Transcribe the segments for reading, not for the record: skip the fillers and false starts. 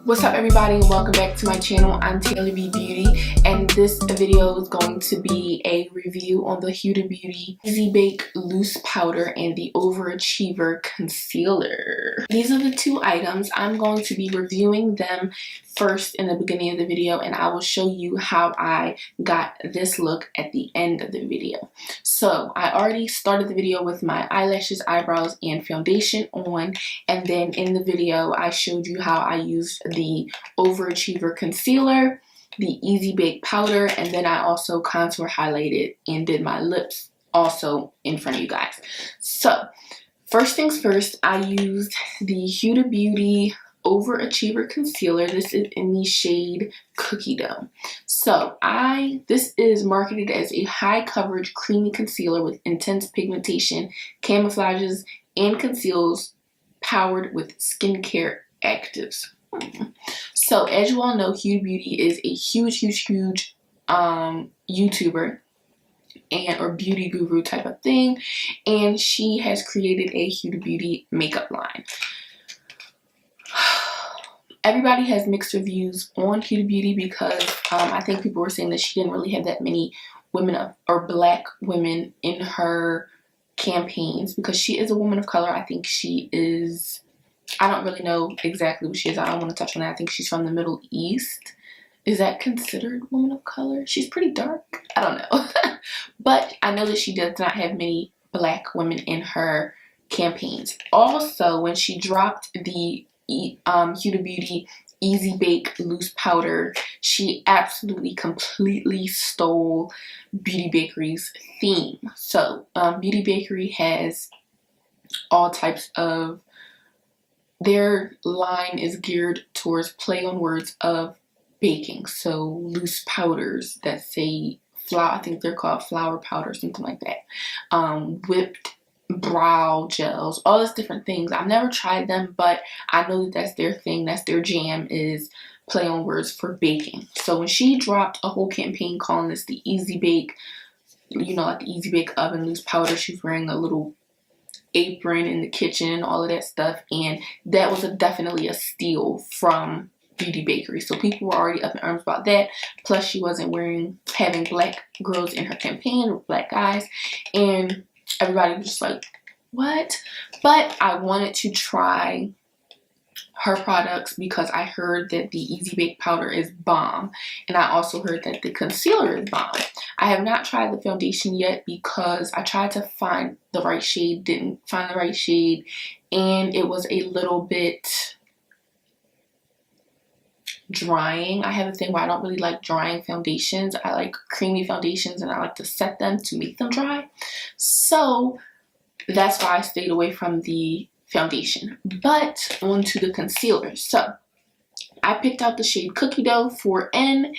What's up everybody, and welcome back to my channel. I'm R&B Beauty, and this video is going to be a review on the Huda Beauty Easy Bake Loose Powder and the Overachiever Concealer. These are the two items. I'm going to be reviewing them first in the beginning of the video, and I will show you how I got this look at the end of the video. So I already started the video with my eyelashes, eyebrows, and foundation on, and then in the video I showed you how I used the Overachiever Concealer, the Easy Bake Powder, and then I also contour highlighted and did my lips also in front of you guys. So first things first, I used the Huda Beauty Overachiever Concealer. This is in the shade Cookie Dough. So this is marketed as a high coverage creamy concealer with intense pigmentation, camouflages, and conceals, powered with skincare actives. So as you all know, Huda Beauty is a huge YouTuber or beauty guru type of thing, and she has created a Huda Beauty makeup line. Everybody has mixed reviews on Huda Beauty because I think people were saying that she didn't really have that many women or black women in her campaigns, because she is a woman of color. I think she is, I don't really know exactly what she is. I don't want to touch on that. I think she's from the Middle East. Is that considered woman of color? She's pretty dark. I don't know. But I know that she does not have many black women in her campaigns. Also, when she dropped the Huda Beauty Easy Bake Loose Powder, she absolutely completely stole Beauty Bakery's theme. So Beauty Bakery has all types of, their line is geared towards play on words of baking. So loose powders that say flour, I think they're called flour powder, something like that. Whipped brow gels, all these different things. I've never tried them, but I know that that's their thing, that's their jam, is play on words for baking. So when she dropped a whole campaign calling this the Easy Bake, you know, like the Easy Bake Oven Loose Powder, she's wearing a little apron in the kitchen and all of that stuff, and that was definitely a steal from Beauty Bakery. So people were already up in arms about that. Plus she wasn't having black girls in her campaign with black guys, and everybody was just like, what? But I wanted to try her products because I heard that the Easy Bake Powder is bomb, and I also heard that the concealer is bomb. I have not tried the foundation yet because I tried to find the right shade, didn't find the right shade, and it was a little bit drying. I have a thing where I don't really like drying foundations. I like creamy foundations, and I like to set them to make them dry. So that's why I stayed away from the foundation. But on to the concealer. So I picked out the shade Cookie Dough 4N,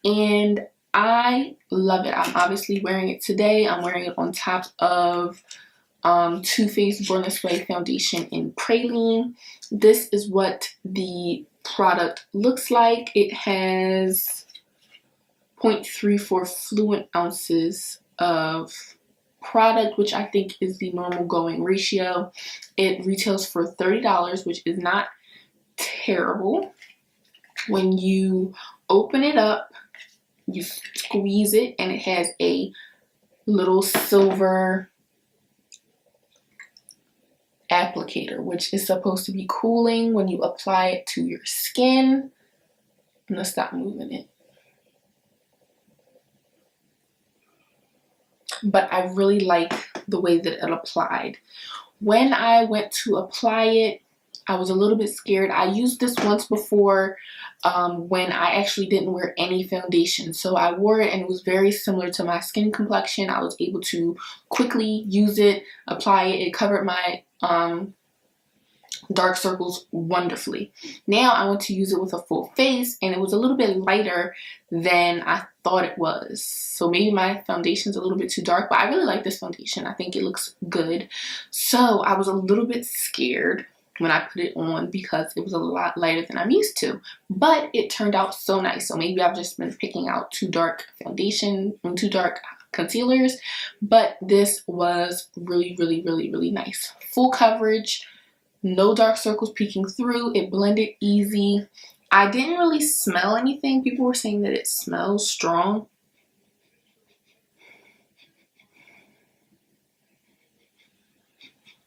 and I love it. I'm obviously wearing it today. I'm wearing it on top of Too Faced Born This Way foundation in Praline. This is what the product looks like. It has 0.34 fluid ounces of product, which I think is the normal going ratio. It retails for $30, which is not terrible. When you open it up, you squeeze it, and it has a little silver applicator, which is supposed to be cooling when you apply it to your skin. I'm gonna stop moving it. But I really like the way that it applied. When I went to apply it, I was a little bit scared. I used this once before when I actually didn't wear any foundation. So I wore it, and it was very similar to my skin complexion. I was able to quickly use it, apply it. It covered my dark circles wonderfully. Now I want to use it with a full face, and it was a little bit lighter than I thought it was. So maybe my foundation's a little bit too dark, but I really like this foundation. I think it looks good. So I was a little bit scared when I put it on because it was a lot lighter than I'm used to, but it turned out so nice. So maybe I've just been picking out too dark foundation and too dark concealers, but this was really nice. Full coverage, no dark circles peeking through. It blended easy. I didn't really smell anything. People were saying that it smells strong.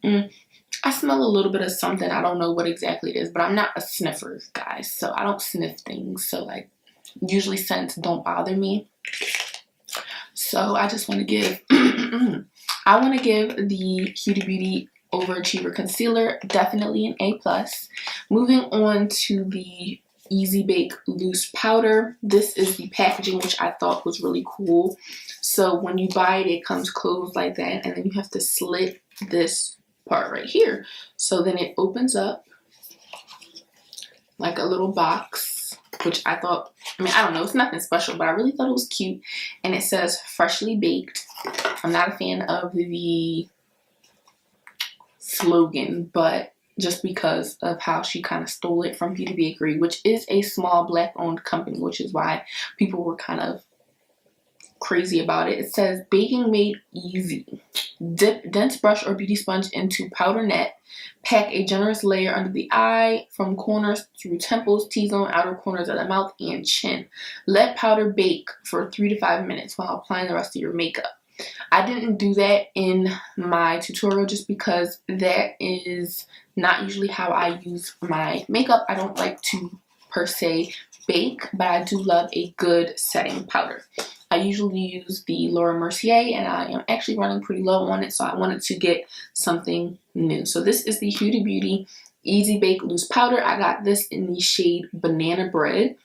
I smell a little bit of something. I don't know what exactly it is, but I'm not a sniffer, guys. So I don't sniff things. So like usually scents don't bother me. So I just want to give, I want to give the Huda Beauty Overachiever Concealer definitely an A+. Moving on to the Easy Bake Loose Powder. This is the packaging, which I thought was really cool. So when you buy it, it comes closed like that, and then you have to slit this part right here. So then it opens up like a little box, which I thought, I mean, I don't know, it's nothing special, but I really thought it was cute. And it says freshly baked. I'm not a fan of the slogan, but just because of how she kind of stole it from Huda Bakery, which is a small black owned company, which is why people were kind of crazy about it. It says baking made easy. Dip dense brush or beauty sponge into powder net. Pack a generous layer under the eye, from corners through temples, T-zone, outer corners of the mouth, and chin. Let powder bake for 3 to 5 minutes while applying the rest of your makeup. I didn't do that in my tutorial just because that is not usually how I use my makeup. I don't like to per se bake, but I do love a good setting powder. I usually use the Laura Mercier, and I am actually running pretty low on it, so I wanted to get something new. So this is the Huda Beauty Easy Bake Loose Powder. I got this in the shade Banana Bread.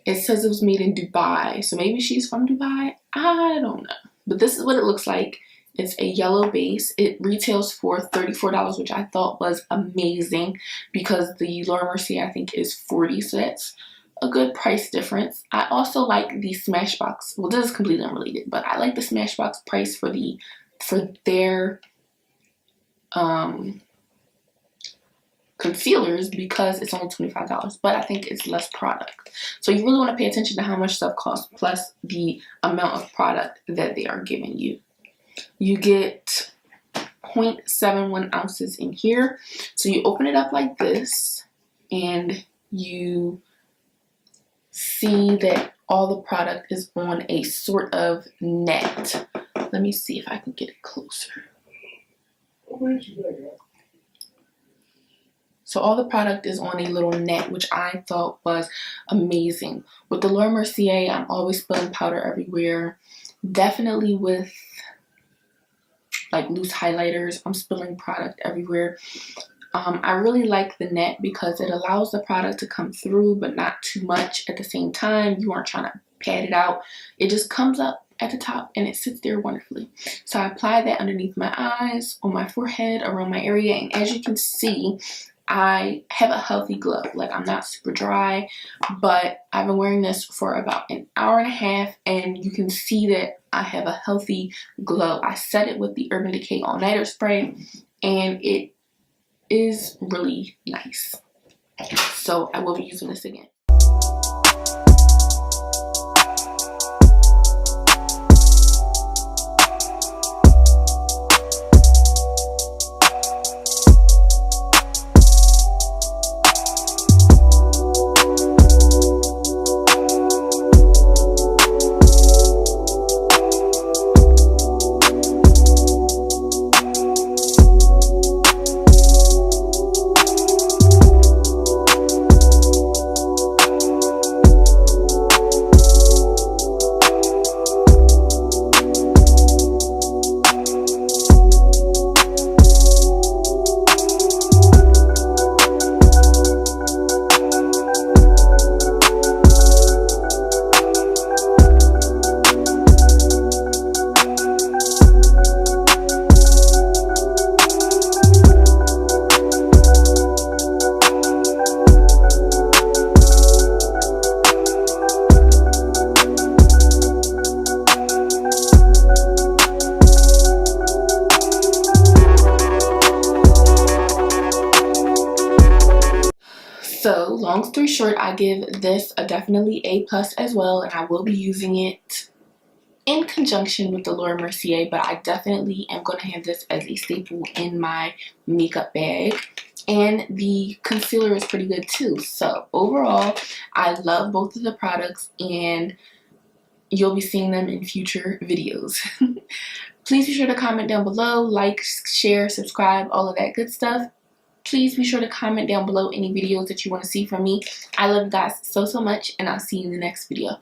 It says it was made in Dubai, so maybe she's from Dubai. I don't know. But this is what it looks like. It's a yellow base. It retails for $34, which I thought was amazing because the Laura Mercier I think is $40, so that's a good price difference. I also like the Smashbox. Well, this is completely unrelated, but I like the Smashbox price for their concealers because it's only $25, but I think it's less product. So you really want to pay attention to how much stuff costs plus the amount of product that they are giving you. You get 0.71 ounces in here. So you open it up like this and you see that all the product is on a sort of net. Let me see if I can get it closer. So all the product is on a little net, which I thought was amazing. With the Laura Mercier, I'm always spilling powder everywhere. Definitely with like loose highlighters, I'm spilling product everywhere. I really like the net because it allows the product to come through, but not too much at the same time. You aren't trying to pad it out. It just comes up at the top and it sits there wonderfully. So I apply that underneath my eyes, on my forehead, around my area, and as you can see, I have a healthy glow. Like, I'm not super dry, but I've been wearing this for about an hour and a half, and you can see that I have a healthy glow. I set it with the Urban Decay All Nighter Spray, and it is really nice. So I will be using this again. So long story short, I give this a definitely A+ as well, and I will be using it in conjunction with the Laura Mercier, but I definitely am going to have this as a staple in my makeup bag. and the concealer is pretty good too. So overall, I love both of the products, and you'll be seeing them in future videos. Please be sure to comment down below, like, share, subscribe, all of that good stuff. Please be sure to comment down below any videos that you want to see from me. I love you guys so much, and I'll see you in the next video.